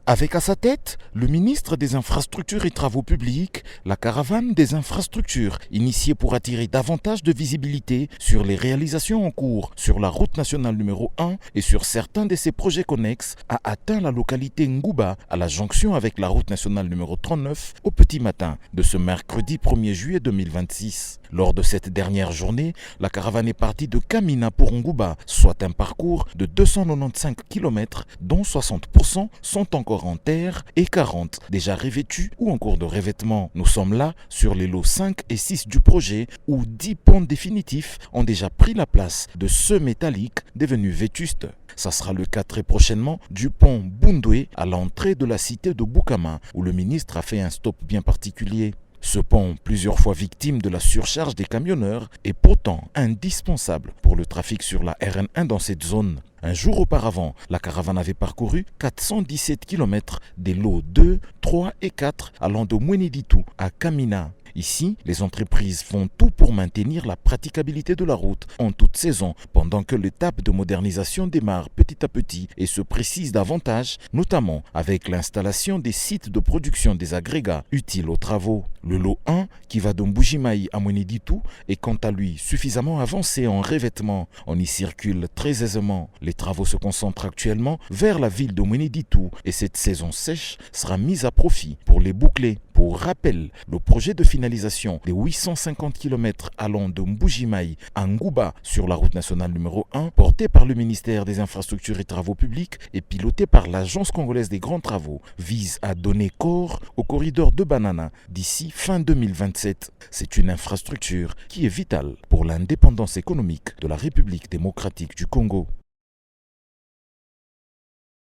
Avec à sa tête le ministre des Infrastructures et Travaux publics, la caravane des infrastructures, initiée pour attirer davantage de visibilité sur les réalisations en cours sur la route nationale numéro 1 et sur certains de ses projets connexes, a atteint la localité Ngouba à la jonction avec la route nationale numéro 39 au petit matin de ce mercredi 1er juillet 2026. Lors de cette dernière journée, la caravane est partie de Kamina pour Ngouba, soit un parcours de 295 km dont 60% sont encore en terre et 40 déjà revêtus ou en cours de revêtement. Nous sommes là sur les lots 5 et 6 du projet où 10 ponts définitifs ont déjà pris la place de ceux métalliques devenus vétustes. Ça sera le cas très prochainement du pont Bundwe à l'entrée de la cité de Bukama où le ministre a fait un stop bien particulier. Ce pont, plusieurs fois victime de la surcharge des camionneurs, est pourtant indispensable pour le trafic sur la RN1 dans cette zone. Un jour auparavant, la caravane avait parcouru 417 km des lots 2, 3 et 4 allant de Mweneditu à Kamina. Ici, les entreprises font tout pour maintenir la praticabilité de la route en toute saison, pendant que l'étape de modernisation démarre petit à petit et se précise davantage, notamment avec l'installation des sites de production des agrégats utiles aux travaux. Le lot 1, qui va de Mbujimayi à Mweneditu, est quant à lui suffisamment avancé en revêtement. On y circule très aisément. Les travaux se concentrent actuellement vers la ville de Mweneditu et cette saison sèche sera mise à profit pour les boucler. Pour rappel, le projet de finalisation des 850 km allant de Mbujimayi à Ngouba sur la route nationale numéro 1, porté par le ministère des Infrastructures et Travaux publics et piloté par l'Agence congolaise des grands travaux, vise à donner corps au corridor de Banana d'ici fin 2027. C'est une infrastructure qui est vitale pour l'indépendance économique de la République démocratique du Congo.